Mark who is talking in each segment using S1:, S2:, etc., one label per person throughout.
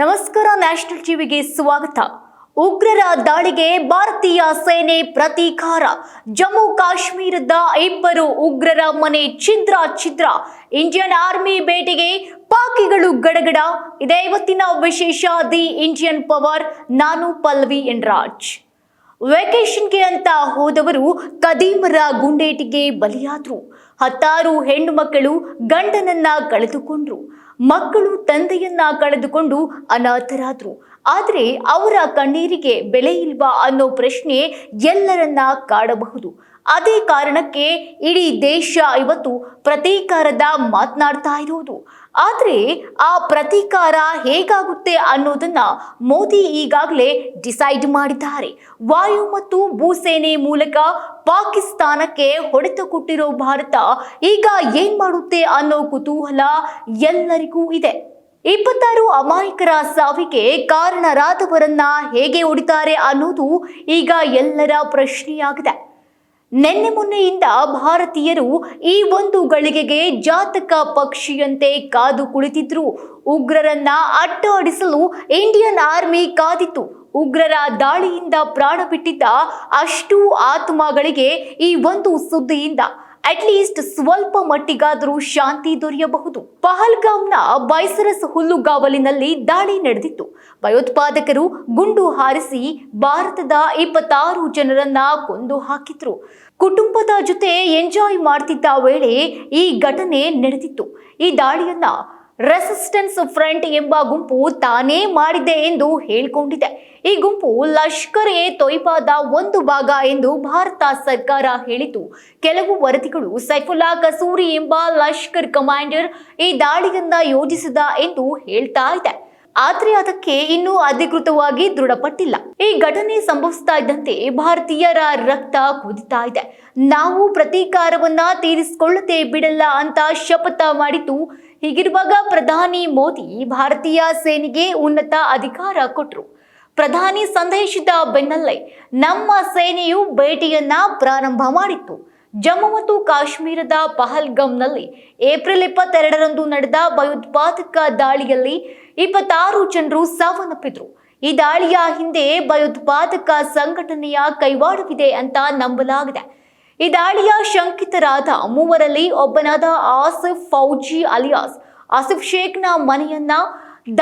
S1: ನಮಸ್ಕಾರ, ನ್ಯಾಷನಲ್ ಟಿವಿಗೆ ಸ್ವಾಗತ. ಉಗ್ರರ ದಾಳಿಗೆ ಭಾರತೀಯ ಸೇನೆ ಪ್ರತೀಕಾರ. ಜಮ್ಮು ಕಾಶ್ಮೀರದ 2 ಉಗ್ರರ ಮನೆ ಛಿದ್ರ. ಇಂಡಿಯನ್ ಆರ್ಮಿ ಭೇಟಿಗೆ ಪಾಕಿಗಳು ಗಡಗಡ. ಇದೇ ಇವತ್ತಿನ ವಿಶೇಷ. The Indian power. ನಾನು ಪಲ್ವಿ ಎನ್ ರಾಜ್. ವೆಕೇಶನ್ಗೆ ಅಂತ ಹೋದವರು ಕದೀಮರ ಗುಂಡೇಟಿಗೆ ಬಲಿಯಾದ್ರು. 10 ಹೆಣ್ಣು ಮಕ್ಕಳು ಗಂಡನನ್ನ ಕಳೆದುಕೊಂಡ್ರು. ಮಕ್ಕಳು ತಂದೆಯನ್ನ ಕಳೆದುಕೊಂಡು ಅನಾಥರಾದ್ರು. ಆದರೆ ಅವರ ಕಣ್ಣೀರಿಗೆ ಬೆಲೆ ಇಲ್ವಾ ಅನ್ನೋ ಪ್ರಶ್ನೆ ಎಲ್ಲರನ್ನ ಕಾಡಬಹುದು. ಅದೇ ಕಾರಣಕ್ಕೆ ಇಡೀ ದೇಶ ಇವತ್ತು ಪ್ರತೀಕಾರದ ಮಾತನಾಡ್ತಾ ಇರೋದು. ಆದರೆ ಆ ಪ್ರತೀಕಾರ ಹೇಗಾಗುತ್ತೆ ಅನ್ನೋದನ್ನ ಮೋದಿ ಈಗಾಗಲೇ ಡಿಸೈಡ್ ಮಾಡಿದ್ದಾರೆ. ವಾಯು ಮತ್ತು ಭೂಸೇನೆ ಮೂಲಕ ಪಾಕಿಸ್ತಾನಕ್ಕೆ ಹೊಡೆತ ಕೊಟ್ಟಿರೋ ಭಾರತ ಈಗ ಏನ್ ಮಾಡುತ್ತೆ ಅನ್ನೋ ಕುತೂಹಲ ಎಲ್ಲರಿಗೂ ಇದೆ. 26 ಅಮಾಯಕರ ಸಾವಿಗೆ ಕಾರಣರಾದವರನ್ನ ಹೇಗೆ ಹೊಡಿತಾರೆ ಅನ್ನೋದು ಈಗ ಎಲ್ಲರ ಪ್ರಶ್ನೆಯಾಗಿದೆ. ನಿನ್ನೆ ಮೊನ್ನೆಯಿಂದ ಭಾರತೀಯರು ಈ ಒಂದು ಗಳಿಗೆಗೆ ಜಾತಕ ಪಕ್ಷಿಯಂತೆ ಕಾದು ಕುಳಿತಿದ್ರು. ಉಗ್ರರನ್ನ ಅಡ್ಡಿಸಲು ಇಂಡಿಯನ್ ಆರ್ಮಿ ಕಾದಿತ್ತು. ಉಗ್ರರ ದಾಳಿಯಿಂದ ಪ್ರಾಣ ಬಿಟ್ಟಿದ್ದ ಅಷ್ಟು ಆತ್ಮಗಳಿಗೆ ಈ ಒಂದು ಸುದ್ದಿಯಿಂದ ಅಟ್ಲೀಸ್ಟ್ ಸ್ವಲ್ಪ ಮಟ್ಟಿಗಾದರೂ ಶಾಂತಿ ದೊರೆಯಬಹುದು. ಪಹಲ್ಗಾಮ್ನ ಬೈಸರಸ್ ಹುಲ್ಲುಗಾವಲಿನಲ್ಲಿ ದಾಳಿ ನಡೆದಿತ್ತು. ಭಯೋತ್ಪಾದಕರು ಗುಂಡು ಹಾರಿಸಿ ಭಾರತದ 26 ಜನರನ್ನ ಕೊಂದು ಹಾಕಿದ್ರು. ಕುಟುಂಬದ ಜೊತೆ ಎಂಜಾಯ್ ಮಾಡ್ತಿದ್ದ ವೇಳೆ ಈ ಘಟನೆ ನಡೆದಿತ್ತು. ಈ ದಾಳಿಯನ್ನ ರೆಸಿಸ್ಟೆನ್ಸ್ ಫ್ರಂಟ್ ಎಂಬ ಗುಂಪು ತಾನೇ ಮಾಡಿದೆ ಎಂದು ಹೇಳಿಕೊಂಡಿದೆ. ಈ ಗುಂಪು ಲಷ್ಕರ್ ಎ ತೊಯ್ಬಾದ ಒಂದು ಭಾಗ ಎಂದು ಭಾರತ ಸರ್ಕಾರ ಹೇಳಿತು. ಕೆಲವು ವರದಿಗಳು ಸೈಫುಲ್ಲಾ ಕಸೂರಿ ಎಂಬ ಲಷ್ಕರ್ ಕಮಾಂಡರ್ ಈ ದಾಳಿಯನ್ನ ಯೋಜಿಸಿದ ಎಂದು ಹೇಳ್ತಾ ಇದೆ. ಆದ್ರೆ ಅದಕ್ಕೆ ಇನ್ನೂ ಅಧಿಕೃತವಾಗಿ ದೃಢಪಟ್ಟಿಲ್ಲ. ಈ ಘಟನೆ ಸಂಭವಿಸ್ತಾ ಇದ್ದಂತೆ ಭಾರತೀಯರ ರಕ್ತ ಕುದಿತಾ ಇದೆ. ನಾವು ಪ್ರತೀಕಾರವನ್ನ ತೀರಿಸಿಕೊಳ್ಳದೆ ಬಿಡಲ್ಲ ಅಂತ ಶಪಥ ಮಾಡಿತು. ಹೀಗಿರುವಾಗ ಪ್ರಧಾನಿ ಮೋದಿ ಭಾರತೀಯ ಸೇನೆಗೆ ಉನ್ನತ ಅಧಿಕಾರ ಕೊಟ್ಟರು. ಪ್ರಧಾನಿ ಸಂದೇಶದ ಬೆನ್ನಲ್ಲೇ ನಮ್ಮ ಸೇನೆಯು ಭೇಟಿಯನ್ನ ಪ್ರಾರಂಭ ಮಾಡಿತ್ತು. ಜಮ್ಮು ಮತ್ತು ಕಾಶ್ಮೀರದ ಪಹಲ್ಗಾಮ್ನಲ್ಲಿ ಏಪ್ರಿಲ್ 22ರಂದು ನಡೆದ ಭಯೋತ್ಪಾದಕ ದಾಳಿಯಲ್ಲಿ 26 ಜನರು ಸಾವನ್ನಪ್ಪಿದ್ರು. ಈ ದಾಳಿಯ ಹಿಂದೆ ಭಯೋತ್ಪಾದಕ ಸಂಘಟನೆಯ ಕೈವಾಡವಿದೆ ಅಂತ ನಂಬಲಾಗಿದೆ. ಈ ದಾಳಿಯ ಶಂಕಿತರಾದ 3ರಲ್ಲಿ ಒಬ್ಬನಾದ ಆಸಿಫ್ ಫೌಜಿ ಅಲಿಯಾಸ್ ಆಸಿಫ್ ಶೇಖ್ನ ಮನೆಯನ್ನ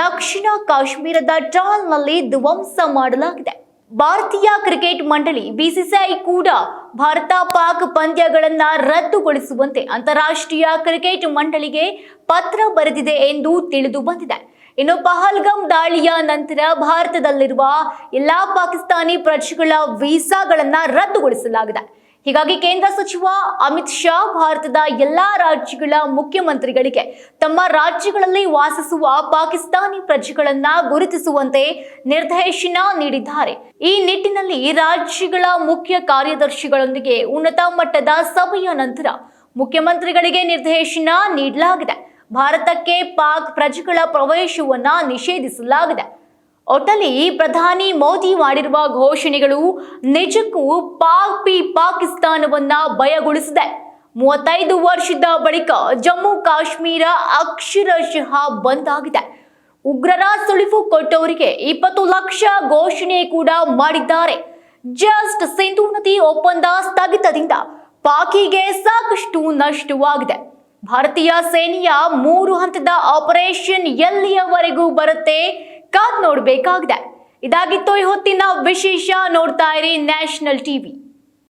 S1: ದಕ್ಷಿಣ ಕಾಶ್ಮೀರದ ಟ್ರಾಲ್ನಲ್ಲಿ ಧ್ವಂಸ ಮಾಡಲಾಗಿದೆ. ಭಾರತೀಯ ಕ್ರಿಕೆಟ್ ಮಂಡಳಿ ಬಿಸಿಸಿಐ ಕೂಡ ಭಾರತ ಪಾಕ್ ಪಂದ್ಯಗಳನ್ನ ರದ್ದುಗೊಳಿಸುವಂತೆ ಅಂತಾರಾಷ್ಟ್ರೀಯ ಕ್ರಿಕೆಟ್ ಮಂಡಳಿಗೆ ಪತ್ರ ಬರೆದಿದೆ ಎಂದು ತಿಳಿದು ಬಂದಿದೆ. ಇನ್ನು ಪಹಲ್ಗಾಮ್ ದಾಳಿಯ ನಂತರ ಭಾರತದಲ್ಲಿರುವ ಎಲ್ಲಾ ಪಾಕಿಸ್ತಾನಿ ಪ್ರಜೆಗಳ ವೀಸಾಗಳನ್ನ ರದ್ದುಗೊಳಿಸಲಾಗಿದೆ. ಹೀಗಾಗಿ ಕೇಂದ್ರ ಸಚಿವ ಅಮಿತ್ ಶಾ ಭಾರತದ ಎಲ್ಲಾ ರಾಜ್ಯಗಳ ಮುಖ್ಯಮಂತ್ರಿಗಳಿಗೆ ತಮ್ಮ ರಾಜ್ಯಗಳಲ್ಲಿ ವಾಸಿಸುವ ಪಾಕಿಸ್ತಾನಿ ಪ್ರಜೆಗಳನ್ನ ಗುರುತಿಸುವಂತೆ ನಿರ್ದೇಶನ ನೀಡಿದ್ದಾರೆ. ಈ ನಿಟ್ಟಿನಲ್ಲಿ ರಾಜ್ಯಗಳ ಮುಖ್ಯ ಕಾರ್ಯದರ್ಶಿಗಳೊಂದಿಗೆ ಉನ್ನತ ಮಟ್ಟದ ಸಭೆಯ ನಂತರ ಮುಖ್ಯಮಂತ್ರಿಗಳಿಗೆ ನಿರ್ದೇಶನ ನೀಡಲಾಗಿದೆ. ಭಾರತಕ್ಕೆ ಪಾಕ್ ಪ್ರಜೆಗಳ ಪ್ರವೇಶವನ್ನ ನಿಷೇಧಿಸಲಾಗಿದೆ. ಒಟ್ಟಲ್ಲಿ ಪ್ರಧಾನಿ ಮೋದಿ ಮಾಡಿರುವ ಘೋಷಣೆಗಳು ನಿಜಕ್ಕೂ ಪಾಕಿಸ್ತಾನವನ್ನ ಭಯಗೊಳಿಸಿದೆ. 35 ವರ್ಷದ ಬಳಿಕ ಜಮ್ಮು ಕಾಶ್ಮೀರ ಅಕ್ಷರಶಃ ಬಂದ್ ಆಗಿದೆ. ಉಗ್ರರ ಸುಳಿವು ಕೊಟ್ಟವರಿಗೆ 20 ಲಕ್ಷ ಘೋಷಣೆ ಕೂಡ ಮಾಡಿದ್ದಾರೆ. ಜಸ್ಟ್ ಸಿಂಧೂ ನದಿ ಒಪ್ಪಂದ ಸ್ಥಗಿತದಿಂದ ಪಾಕಿಗೆ ಸಾಕಷ್ಟು ನಷ್ಟವಾಗಿದೆ. ಭಾರತೀಯ ಸೇನೆಯ 3 ಹಂತದ ಆಪರೇಷನ್ ಎಲ್ಲಿಯವರೆಗೂ ಬರುತ್ತೆ ಕಾದ್ ನೋಡಬೇಕಾಗಿದೆ. ಇದಾಗಿತ್ತು ಈ ಹೊತ್ತಿನ ವಿಶೇಷ. ನೋಡ್ತಾ ಇರಿ ನ್ಯಾಷನಲ್ ಟಿವಿ.